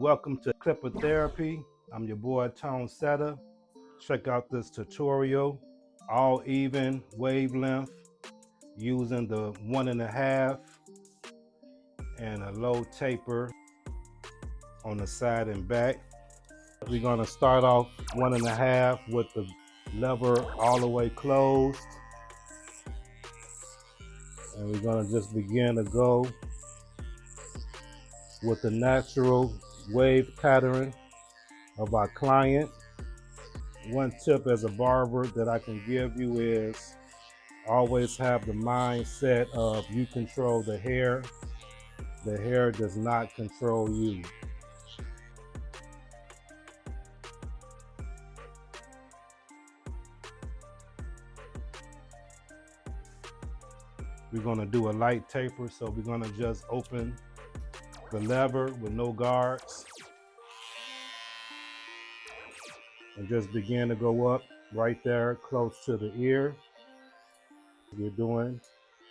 Welcome to Clipper Therapy. I'm your boy Tone Setter. Check out this tutorial, all even wavelength using the 1.5 and a low taper on the side and back. We're gonna start off 1.5 with the lever all the way closed. And we're gonna just begin to go with the natural wave pattern of our client. One tip as a barber that I can give you is always have the mindset of you control the hair. The hair does not control you. We're gonna do a light taper, so we're gonna just open the lever with no guards and just begin to go up right there close to the ear. We're doing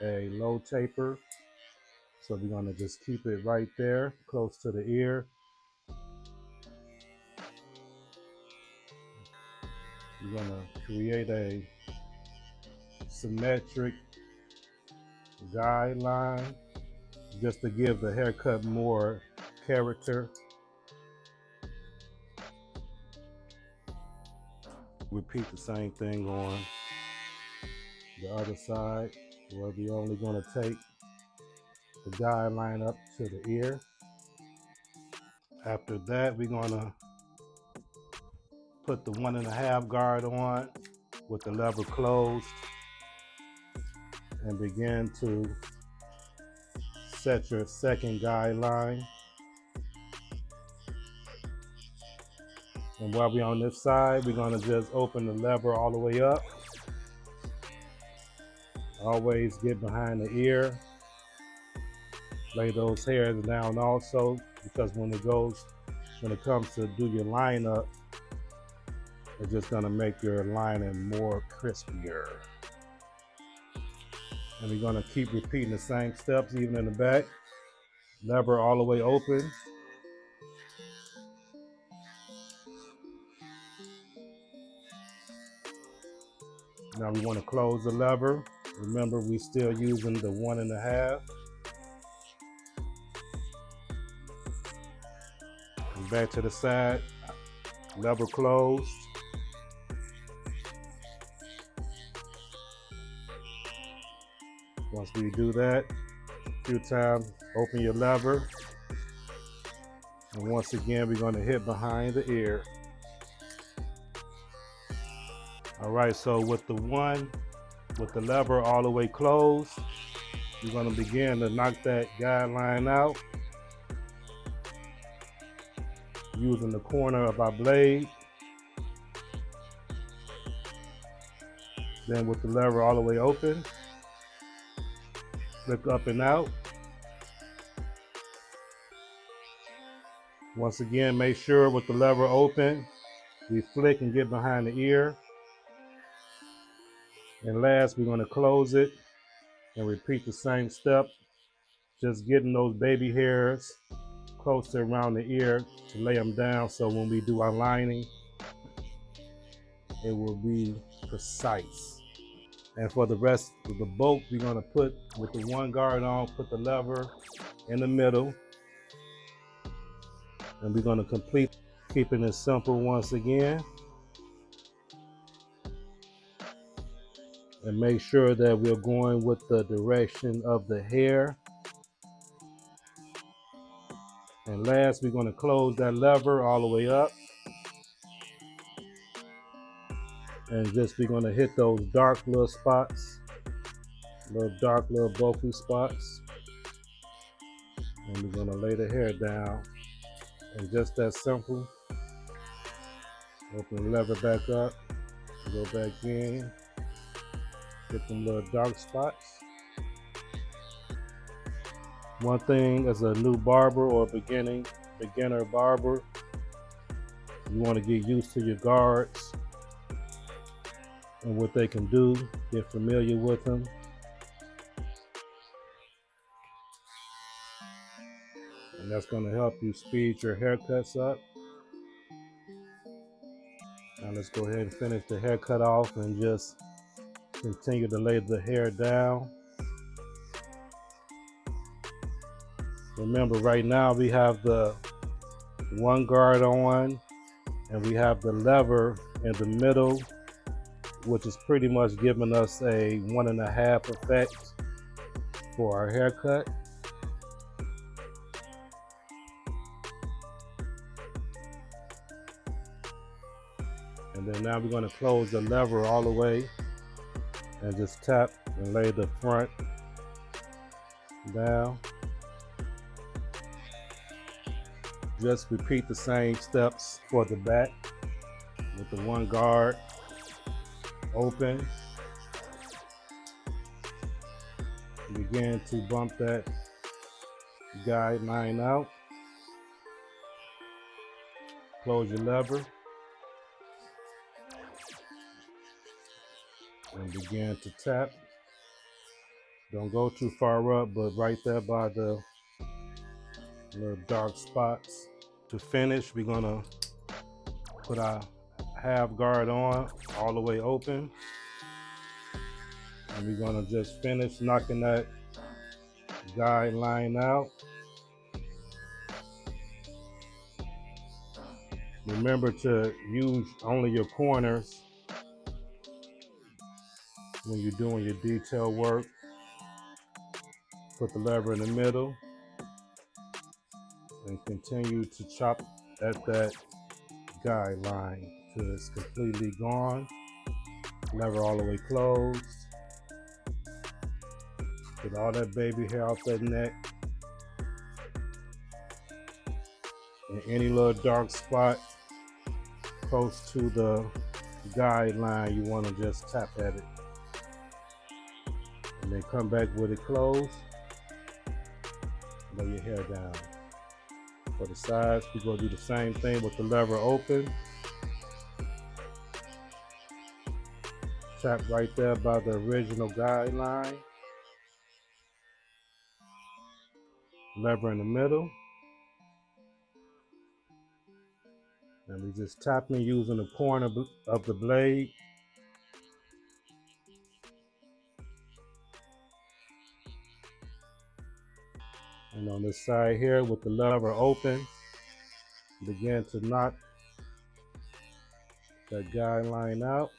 a low taper, so we're gonna just keep it right there close to the ear. We're gonna create a symmetric guideline just to give the haircut more character. Repeat the same thing on the other side, where we're only going to take the guideline up to the ear. After that, we're going to put the 1.5 guard on with the lever closed and begin to set your second guideline. And while we're on this side, we're going to just open the lever all the way up. Always get behind the ear. Lay those hairs down also, because when it comes to do your lineup, it's just going to make your lining more crispier. And we're going to keep repeating the same steps even in the back. Lever all the way open. Now we want to close the lever. Remember, we're still using the 1.5. And back to the side, lever closed. Once we do that a few times, open your lever. And once again, we're going to hit behind the ear. All right, so with the lever all the way closed, we're going to begin to knock that guideline out using the corner of our blade. Then with the lever all the way open, flick up and out. Once again, make sure with the lever open, we flick and get behind the ear. And last, we're going to close it and repeat the same step, just getting those baby hairs closer around the ear to lay them down, so when we do our lining, it will be precise. And for the rest of the bolt, we're going to put with the 1 guard on, put the lever in the middle, and we're going to complete, keeping it simple once again. And make sure that we're going with the direction of the hair. And last, we're going to close that lever all the way up. And just we're going to hit those dark little spots, dark little bulky spots. And we're going to lay the hair down. And just that simple. Open the lever back up, go back in, hit them little dark spots. One thing as a new barber or beginner barber, you want to get used to your guards and what they can do, get familiar with them. And that's going to help you speed your haircuts up. Now let's go ahead and finish the haircut off and just continue to lay the hair down. Remember, right now we have the one guard on and we have the lever in the middle, which is pretty much giving us a 1.5 effect for our haircut. And then now we're going to close the lever all the way and just tap and lay the front down. Just repeat the same steps for the back with the one guard open. Begin to bump that guideline out. Close your lever and begin to tap. Don't go too far up, but right there by the little dark spots. To finish, we're gonna put our half guard on all the way open. And we're gonna just finish knocking that guideline out. Remember to use only your corners when you're doing your detail work. Put the lever in the middle and continue to chop at that guideline till it's completely gone. Lever all the way closed. Get all that baby hair off that neck. And any little dark spot close to the guideline, you want to just tap at it. And then come back with it closed. Lay your hair down. For the sides, we're going to do the same thing with the lever open. Tap right there by the original guideline. Lever in the middle. And we just tapping using the corner of the blade. And on this side here with the lever open, begin to knock that guideline out.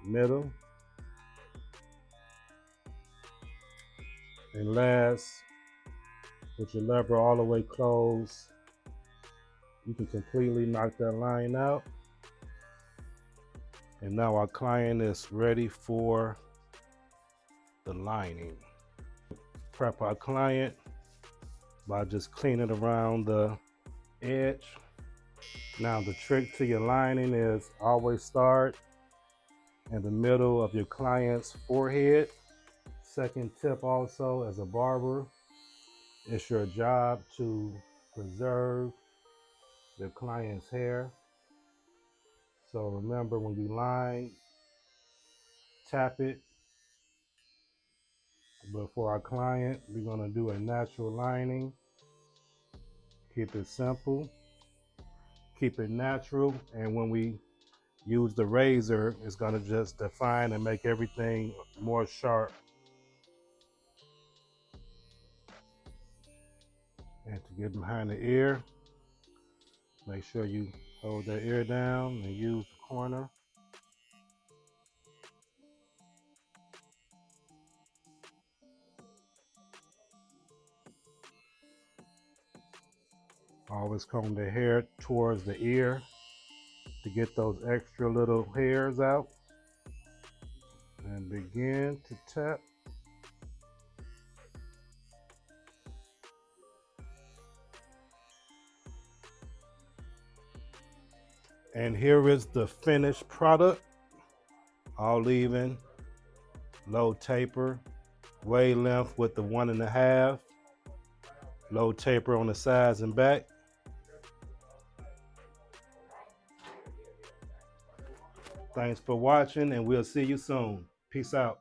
Middle. And last, with your lever all the way closed, you can completely knock that line out. And now our client is ready for the lining. Prep our client by just cleaning around the edge. Now the trick to your lining is always start in the middle of your client's forehead. Second tip also, as a barber, it's your job to preserve the client's hair. So remember, when you line, tap it. But for our client, we're gonna do a natural lining. Keep it simple, keep it natural, and when we use the razor, it's gonna just define and make everything more sharp. And to get behind the ear, make sure you hold that ear down and use the corner. Always comb the hair towards the ear to get those extra little hairs out. And begin to tap. And here is the finished product. All even, low taper, wave length with the 1.5, low taper on the sides and back. Thanks for watching, and we'll see you soon. Peace out.